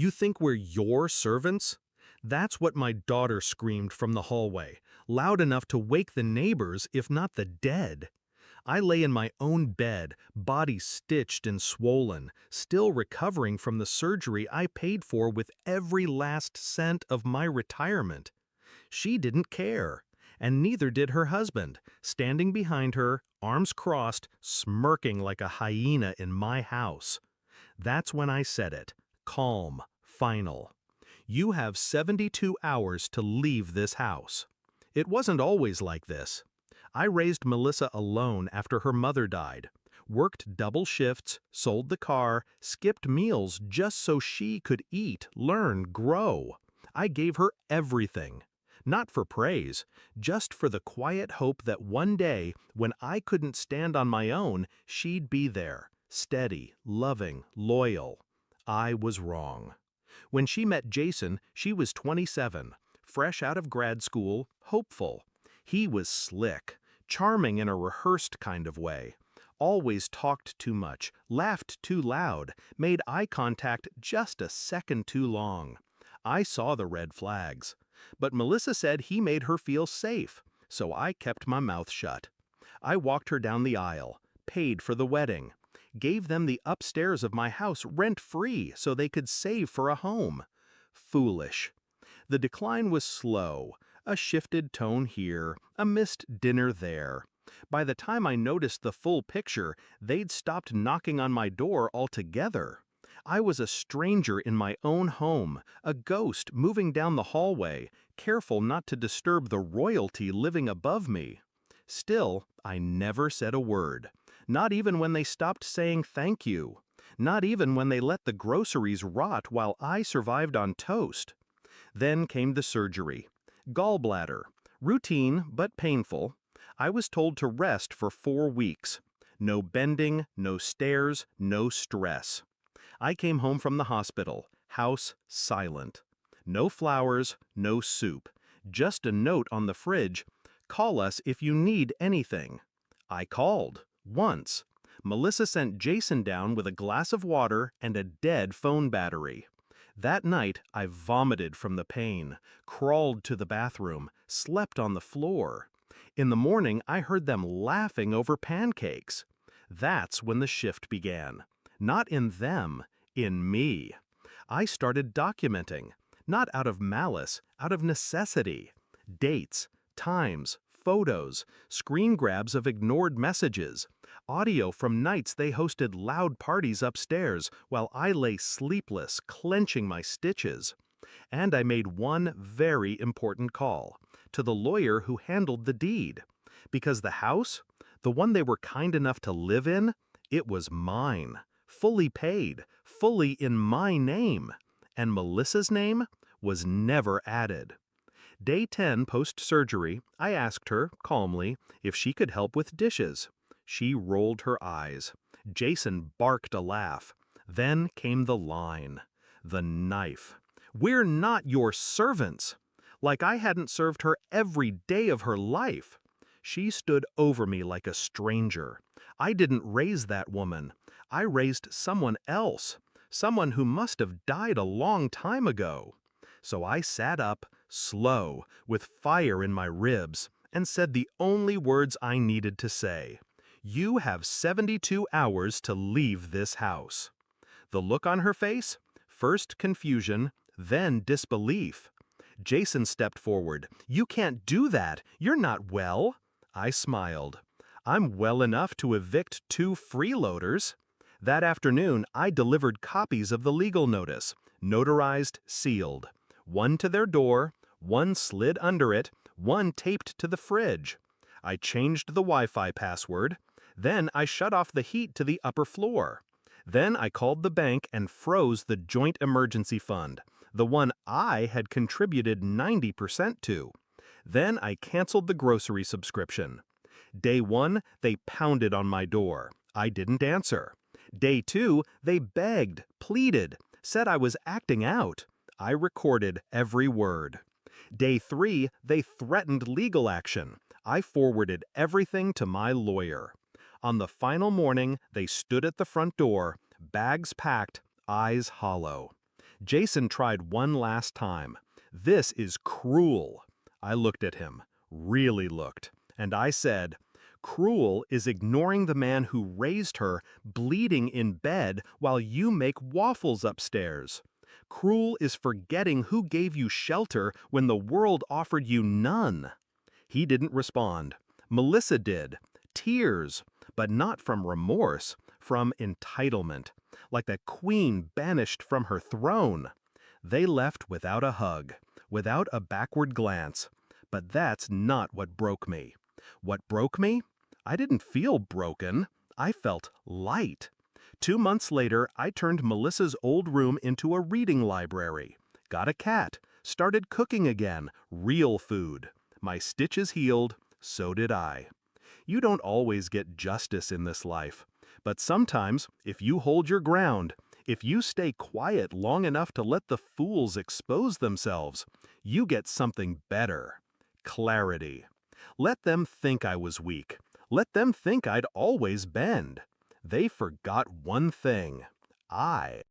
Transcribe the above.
You think we're your servants? That's what my daughter screamed from the hallway, loud enough to wake the neighbors, if not the dead. I lay in my own bed, body stitched and swollen, still recovering from the surgery I paid for with every last cent of my retirement. She didn't care, and neither did her husband, standing behind her, arms crossed, smirking like a hyena in my house. That's when I said it, calm, final. You have 72 hours to leave this house. It wasn't always like this. I raised Melissa alone after her mother died, worked double shifts, sold the car, skipped meals just so she could eat, learn, grow. I gave her everything. Not for praise, just for the quiet hope that one day, when I couldn't stand on my own, she'd be there, steady, loving, loyal. I was wrong. When she met Jason, she was 27, fresh out of grad school, hopeful. He was slick, charming in a rehearsed kind of way. Always talked too much, laughed too loud, made eye contact just a second too long. I saw the red flags. But Melissa said he made her feel safe, so I kept my mouth shut. I walked her down the aisle, paid for the wedding, gave them the upstairs of my house rent-free so they could save for a home. Foolish. The decline was slow, a shifted tone here, a missed dinner there. By the time I noticed the full picture, they'd stopped knocking on my door altogether. I was a stranger in my own home, a ghost moving down the hallway, careful not to disturb the royalty living above me. Still, I never said a word. Not even when they stopped saying thank you. Not even when they let the groceries rot while I survived on toast. Then came the surgery. Gallbladder. Routine, but painful. I was told to rest for 4 weeks. No bending, no stairs, no stress. I came home from the hospital, house silent. No flowers, no soup. Just a note on the fridge. Call us if you need anything. I called. Once. Melissa sent Jason down with a glass of water and a dead phone battery. That night, I vomited from the pain, crawled to the bathroom, slept on the floor. In the morning, I heard them laughing over pancakes. That's when the shift began. Not in them, in me. I started documenting, not out of malice, out of necessity. Dates, times, photos, screen grabs of ignored messages, audio from nights they hosted loud parties upstairs while I lay sleepless, clenching my stitches. And I made one very important call, to the lawyer who handled the deed. Because the house, the one they were kind enough to live in, it was mine, fully paid, fully in my name. And Melissa's name was never added. Day 10 post-surgery, I asked her, calmly, if she could help with dishes. She rolled her eyes. Jason barked a laugh. Then came the line. The knife. We're not your servants. Like I hadn't served her every day of her life. She stood over me like a stranger. I didn't raise that woman. I raised someone else. Someone who must have died a long time ago. So I sat up, slow, with fire in my ribs, and said the only words I needed to say. You have 72 hours to leave this house. The look on her face? First confusion, then disbelief. Jason stepped forward. You can't do that. You're not well. I smiled. I'm well enough to evict 2 freeloaders. That afternoon, I delivered copies of the legal notice, notarized, sealed. One to their door, one slid under it, one taped to the fridge. I changed the Wi-Fi password. Then I shut off the heat to the upper floor. Then I called the bank and froze the joint emergency fund, the one I had contributed 90% to. Then I canceled the grocery subscription. Day 1, they pounded on my door. I didn't answer. Day 2, they begged, pleaded, said I was acting out. I recorded every word. Day 3, they threatened legal action. I forwarded everything to my lawyer. On the final morning, they stood at the front door, bags packed, eyes hollow. Jason tried one last time. This is cruel. I looked at him, really looked, and I said, cruel is ignoring the man who raised her, bleeding in bed while you make waffles upstairs. Cruel is forgetting who gave you shelter when the world offered you none. He didn't respond. Melissa did. Tears, but not from remorse, from entitlement, like the queen banished from her throne. They left without a hug, without a backward glance. But that's not what broke me. What broke me? I didn't feel broken. I felt light. 2 months later, I turned Melissa's old room into a reading library. Got a cat. Started cooking again. Real food. My stitches healed. So did I. You don't always get justice in this life. But sometimes, if you hold your ground, if you stay quiet long enough to let the fools expose themselves, you get something better. Clarity. Let them think I was weak. Let them think I'd always bend. They forgot one thing. I